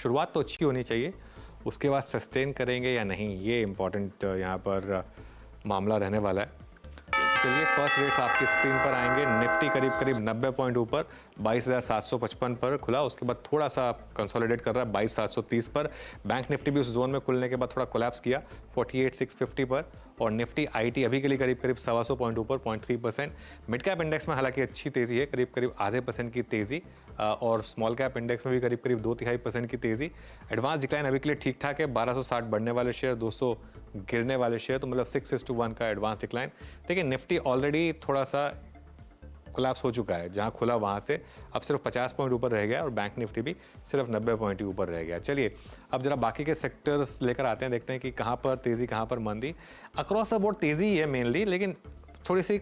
शुरुआत तो अच्छी होनी चाहिए, उसके बाद सस्टेन करेंगे या नहीं, ये इम्पॉर्टेंट यहाँ पर मामला रहने वाला है। चलिए फर्स्ट रेट्स आपकी स्क्रीन पर आएंगे। निफ्टी करीब करीब 90 पॉइंट ऊपर 22,755 पर खुला, उसके बाद थोड़ा सा कंसोलिडेट कर रहा है 22,730 पर। बैंक निफ्टी भी उस जोन में खुलने के बाद थोड़ा कोलैप्स किया 48,650 पर। और निफ्टी आईटी अभी के लिए करीब करीब 125 पॉइंट ऊपर 0.3%। मिड कैप इंडेक्स में हालांकि अच्छी तेजी है, करीब करीब आधे % की तेजी, और स्मॉल कैप इंडेक्स में भी करीब करीब 2/3% की तेजी। एडवांस डिक्लाइन अभी के लिए ठीक ठाक है, 1260 बढ़ने वाले शेयर, 200 गिरने वाले शेयर, तो मतलब 6:1 का एडवांस डिक्लाइन। देखिए निफ्टी ऑलरेडी थोड़ा सा कोलैप्स हो चुका है, जहां खुला वहां से अब सिर्फ 50 पॉइंट ऊपर रह गया, और बैंक निफ्टी भी सिर्फ 90 पॉइंट ही ऊपर रह गया। चलिए अब जरा बाकी के सेक्टर्स लेकर आते हैं, देखते हैं कि कहां पर तेजी कहां पर मंदी। अक्रॉस द बोर्ड तेजी ही है मेनली, लेकिन थोड़ी सी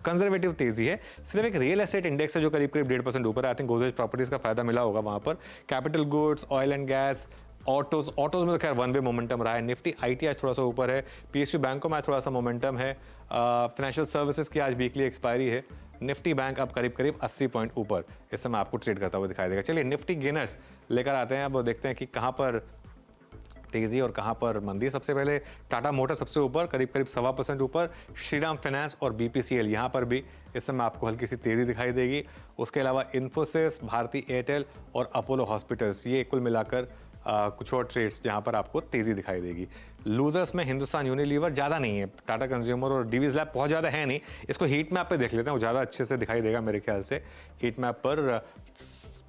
कंजर्वेटिव तेजी है। सिर्फ एक रियल एस्टेट इंडेक्स है जो करीब करीब 1.5% ऊपर है। आई थिंक गोदरेज प्रॉपर्टीज का फायदा मिला होगा वहां पर। Capital goods, oil and gas, autos में तो खैर वन वे मोमेंटम रहा है। निफ्टी आईटी आज थोड़ा सा ऊपर है, पीएसयू बैंकों में आज थोड़ा सा मोमेंटम है। फाइनेंशियल सर्विसेज की आज वीकली एक्सपायरी है। निफ्टी बैंक अब करीब करीब 80 पॉइंट ऊपर इस समय आपको ट्रेड करता हुआ दिखाई देगा। चलिए निफ्टी गेनर्स लेकर आते हैं, अब देखते हैं कि कहां पर तेजी और कहां पर मंदी। सबसे पहले टाटा मोटर सबसे ऊपर करीब करीब 1.25% ऊपर। श्रीराम फाइनेंस और बीपीसीएल यहां पर भी इस समय आपको हल्की सी तेजी दिखाई देगी। उसके अलावा इन्फोसिस, भारती एयरटेल और अपोलो हॉस्पिटल्स, ये कुल मिलाकर कुछ और ट्रेड्स जहां पर आपको तेजी दिखाई देगी। लूजर्स में हिंदुस्तान यूनिलीवर ज़्यादा नहीं है, टाटा कंज्यूमर और डीवीज लैब बहुत ज़्यादा है नहीं। इसको हीट मैप पे देख लेते हैं, वो ज़्यादा अच्छे से दिखाई देगा मेरे ख्याल से। हीट मैप पर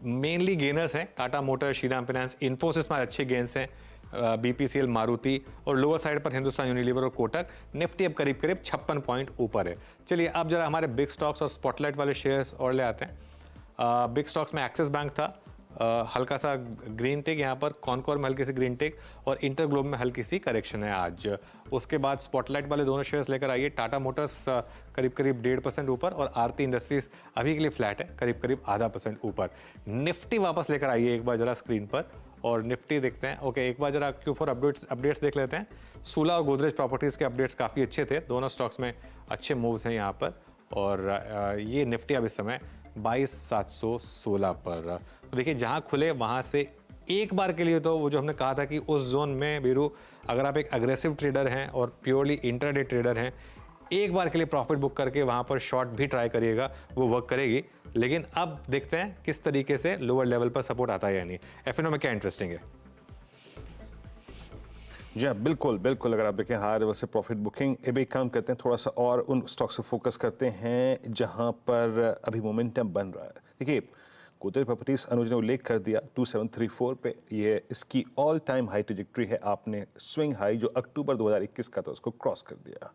मेनली गेनर्स हैं टाटा मोटर, श्रीराम फाइनेंस, इन्फोसिस में अच्छे गेंस हैं, बीपीसीएल, मारुति, और लोअर साइड पर हिंदुस्तान यूनिलीवर और कोटक। निफ्टी अब करीब करीब 56 पॉइंट ऊपर है। चलिए अब जरा हमारे बिग स्टॉक्स और स्पॉटलाइट वाले शेयर्स और ले आते हैं। बिग स्टॉक्स में एक्सिस बैंक था, हल्का सा ग्रीन टेक यहाँ पर, कॉनकोर में हल्की सी ग्रीन टेक, और इंटरग्लोब में हल्की सी करेक्शन है आज। उसके बाद स्पॉटलाइट वाले दोनों शेयर्स लेकर आइए। टाटा मोटर्स करीब करीब 1.5% ऊपर, और आरती इंडस्ट्रीज अभी के लिए फ्लैट है, करीब करीब आधा % ऊपर। निफ्टी वापस लेकर आइए एक बार जरा स्क्रीन पर, और निफ्टी देखते हैं। ओके, एक बार जरा Q4 अपडेट्स देख लेते हैं। सूला और गोदरेज प्रॉपर्टीज के अपडेट्स काफ़ी अच्छे थे, दोनों स्टॉक्स में अच्छे मूव्स हैं यहाँ पर। और ये निफ्टी अब इस समय 22,716 पर। तो देखिए जहां खुले वहां से एक बार के लिए, तो वो जो हमने कहा था कि उस जोन में बीरू, अगर आप एक अग्रेसिव ट्रेडर हैं और प्योरली इंट्राडे ट्रेडर हैं, एक बार के लिए प्रॉफिट बुक करके वहां पर शॉर्ट भी ट्राई करिएगा, वो वर्क करेगी। लेकिन अब देखते हैं किस तरीके से लोअर लेवल पर सपोर्ट आता है या नहीं। एफएनओ में क्या इंटरेस्टिंग है? जी हाँ, बिल्कुल बिल्कुल। अगर आप देखें हायर लेवल से प्रॉफिट बुकिंग, अब एक काम करते हैं, थोड़ा सा और उन स्टॉक से फोकस करते हैं जहां पर अभी मोमेंटम बन रहा है। देखिए गोदरेज प्रॉपर्टीज अनुज ने उल्लेख कर दिया 2734 पे, ये इसकी ऑल टाइम हाई ट्रेजेक्ट्री है। आपने स्विंग हाई जो अक्टूबर 2021 का था उसको क्रॉस कर दिया,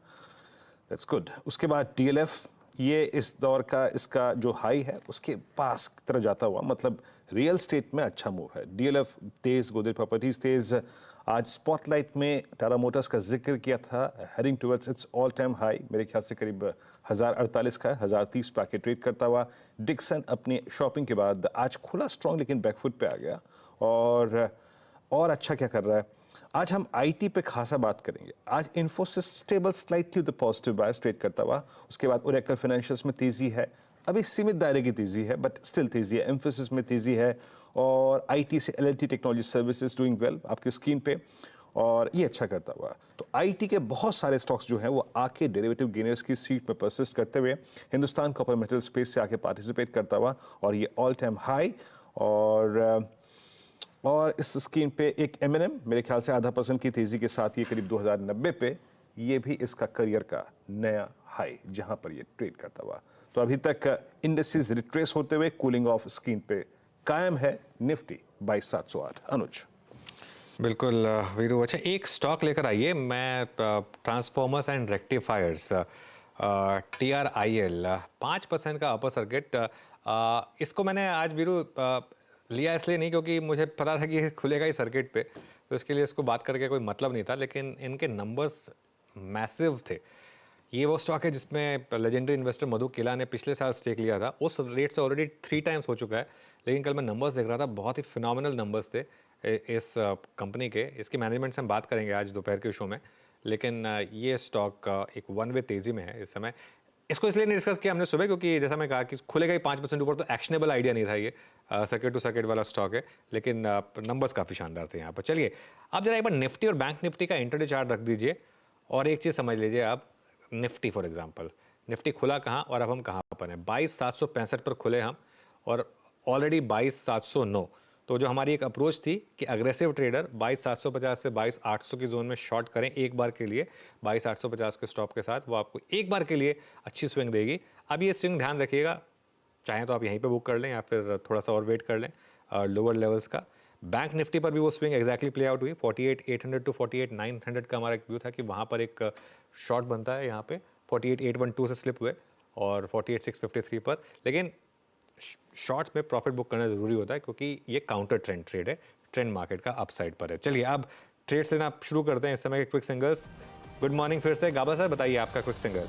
दैट्स गुड। उसके बाद डीएलएफ, ये इस दौर का इसका जो हाई है उसके पास की तरफ जाता हुआ, मतलब रियल स्टेट में अच्छा मूव है। डीएलएफ तेज, गोदरेज प्रॉपर्टीज तेज। आज स्पॉटलाइट में टाटा मोटर्स का जिक्र किया था, heading towards it's all time high, मेरे ख्याल से करीब 1048 का है, 1030 पे आके ट्रेड करता हुआ। डिक्सन अपनी शॉपिंग के बाद आज खुला स्ट्रॉन्ग, लेकिन बैकफुट पे आ गया। और अच्छा क्या कर रहा है, आज हम आईटी पे खासा बात करेंगे। आज Infosys stable, slightly the positive bias trade करता हुआ। उसके बाद ओरेकल फाइनेंशियल्स में तेजी है, अभी सीमित दायरे की तेजी है बट स्टिल तेजी है। इन्फोसिस में तेजी है, और आईटी से L and T technology services doing well आपकी स्क्रीन पे, और ये अच्छा करता हुआ। तो आईटी के बहुत सारे स्टॉक्स जो हैं वो आके डेरिवेटिव गेनर्स की सीट में परसिस्ट करते हुए हिंदुस्तान कॉपर मेटल स्पेस से आके पार्टिसिपेट करता हुआ, और ये ऑल टाइम हाई। और इस स्क्रीन पे एक एमएनएम मेरे ख्याल से आधा % की तेजी के साथ ये करीब 2090 पे, ये भी इसका करियर का नया हाई जहां पर ये ट्रेड करता हुआ। तो अभी तक इंडेक्सेस रिट्रेस होते हुए कूलिंग ऑफ स्क्रीन पे कायम है निफ्टी 22,708। अनुज बिल्कुल वीरू। अच्छा, एक स्टॉक लेकर आइए, मैं ट्रांसफॉर्मर्स एंड रेक्टिफायर्स, TRIL 5% का अपर सर्किट। इसको मैंने आज वीरू लिया इसलिए नहीं क्योंकि मुझे पता था कि ये खुलेगा ही सर्किट पे, तो इसके लिए इसको बात करके कोई मतलब नहीं था, लेकिन इनके नंबर्स मैसिव थे। ये वो स्टॉक है जिसमें लेजेंडरी इन्वेस्टर मधु किला ने पिछले साल स्टेक लिया था, उस रेट से ऑलरेडी 3 टाइम्स हो चुका है। लेकिन कल मैं नंबर्स देख रहा था, बहुत ही फिनोमिनल नंबर्स थे इस कंपनी के। इसकी मैनेजमेंट से हम बात करेंगे आज दोपहर के शो में, लेकिन ये स्टॉक एक वन वे तेजी में है इस समय। इसको इसलिए नहीं डिस्कस किया हमने सुबह, क्योंकि जैसा मैं कहा कि खुलेगा ही 5% ऊपर, तो एक्शनेबल आइडिया नहीं था ये, सर्किट टू सर्किट वाला स्टॉक है, लेकिन नंबर्स काफ़ी शानदार थे यहाँ पर। चलिए अब जरा एक बार निफ्टी और बैंक निफ्टी का इंटरडे चार्ट रख दीजिए, और एक चीज़ समझ लीजिए आप, निफ्टी फॉर एग्जाम्पल, निफ्टी खुला कहाँ और अब हम कहाँ पर हैं। 22,765 पर खुले हम, और ऑलरेडी 22,709। तो जो हमारी एक अप्रोच थी कि अग्रेसिव ट्रेडर 22,750 से 22,800 की जोन में शॉर्ट करें एक बार के लिए, 22,850 के स्टॉप के साथ, वो आपको एक बार के लिए अच्छी स्विंग देगी। अब ये स्विंग ध्यान रखिएगा, चाहें तो आप यहीं पे बुक कर लें या फिर थोड़ा सा और वेट कर लें लोअर लेवल्स का। बैंक निफ्टी पर भी वो स्विंग एग्जैक्टली प्ले आउट हुई। 48,800 टू 48,900 का हमारा एक व्यू था कि वहाँ पर एक शॉर्ट बनता है, यहाँ पे 48,812 से स्लिप हुए और 48,653 पर। लेकिन शॉर्ट्स में प्रॉफिट बुक करना जरूरी होता है, क्योंकि ये काउंटर ट्रेंड ट्रेड है, ट्रेंड मार्केट का अपसाइड पर है। चलिए अब ट्रेड्स लेना शुरू करते हैं इस समय के क्विक सिंगल्स। गुड मॉर्निंग फिर से गाबा सर, बताइए आपका क्विक सिंगल।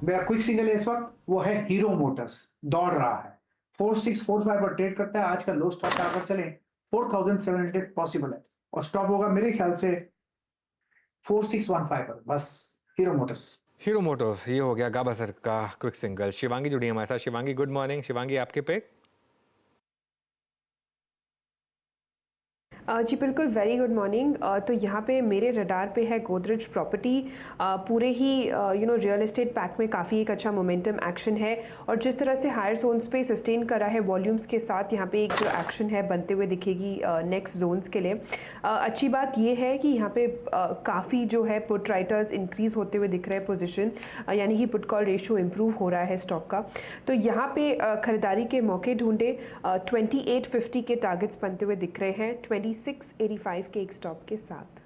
मेरा क्विक सिंगल इस वक्त वो है हीरो मोटर्स, दौड़ रहा है 4645 पर ट्रेड करता है। आज का लो स्टॉप आकर चले 4700 पॉसिबल है, और स्टॉप होगा मेरे ख्याल से 4615 पर। बस हीरो मोटर्स। हीरो मोटर्स, ये हो गया गाबा सर का क्विक सिंगल। शिवांगी जुड़ी है हमारे साथ। Shivangi good morning. शिवांगी आपके पे। जी बिल्कुल, वेरी गुड मॉर्निंग। तो यहाँ पे मेरे रडार पे है गोदरेज प्रॉपर्टी। पूरे ही रियल एस्टेट पैक में काफ़ी एक अच्छा मोमेंटम एक्शन है, और जिस तरह से हायर जोन्स पे सस्टेन करा है वॉल्यूम्स के साथ, यहाँ पे एक जो एक्शन है बनते हुए दिखेगी नेक्स्ट जोन्स के लिए। अच्छी बात ये है कि यहाँ पे काफ़ी जो है पुट राइटर्स इंक्रीज होते हुए दिख रहे हैं पोजिशन, यानी कि पुट कॉल रेशियो इम्प्रूव हो रहा है स्टॉक का। तो यहाँ पे खरीदारी के मौके ढूंढे। 2850 के टारगेट्स बनते हुए दिख रहे हैं 2685 के एक स्टॉप के साथ।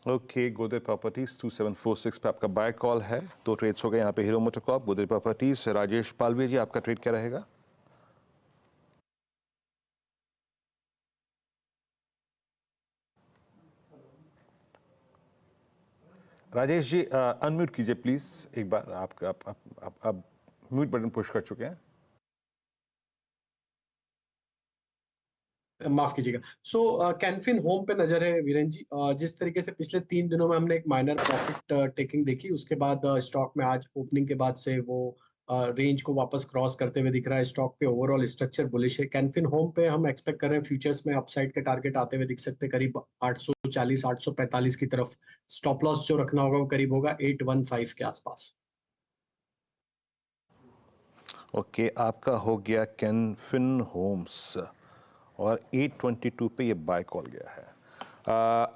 ओके, गोदरेज प्रॉपर्टीज 2746 पे आपका बाय कॉल है। दो ट्रेड्स हो गए यहाँ पे, Hero MotoCorp, Godrej properties. Rajesh Palve ji, आपका ट्रेड क्या रहेगा? राजेश जी अनम्यूट कीजिए प्लीज एक बार। आप म्यूट बटन पुश कर चुके हैं। माफ कीजिएगा। कैनफिन होम पे नजर है वीरेन जी। जिस तरीके से पिछले 3 दिनों में हमने एक माइनर प्रॉफिट टेकिंग देखी, उसके बाद स्टॉक में आज ओपनिंग के बाद से वो रेंज को वापस क्रॉस करते हुए दिख रहा है। स्टॉक पे ओवरऑल स्ट्रक्चर बुलिश है। कैनफिन होम पे हम एक्सपेक्ट कर रहे हैं फ्यूचर्स में अपसाइड के टारगेट आते हुए दिख सकते हैं, करीब 840 845 की तरफ। स्टॉप लॉस जो रखना होगा वो करीब होगा 815 के आसपास। ओके, आपका हो गया कैनफिन होम्स और 822 पे ये बाय कॉल गया है।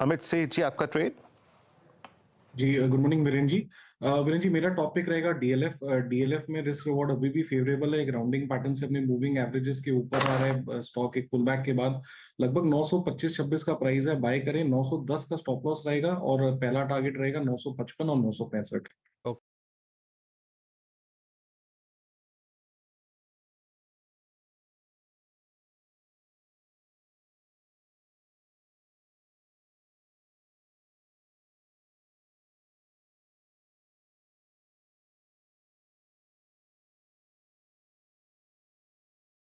अमित सेठ जी, आपका ट्रेड? जी गुड मॉर्निंग वीरेन जी। वीरेन जी, मेरा टॉपिक रहेगा डीएलएफ। डीएलएफ में रिस्क रिवॉर्ड अभी भी फेवरेबल है। एक राउंडिंग पैटर्न से अपने मूविंग एवरेजेस के ऊपर आ रहा है स्टॉक। एक पुलबैक के बाद लगभग 925-26 का प्राइस है, बाय करें। 910 का स्टॉप लॉस रहेगा और पहला टारगेट रहेगा 955 और 965।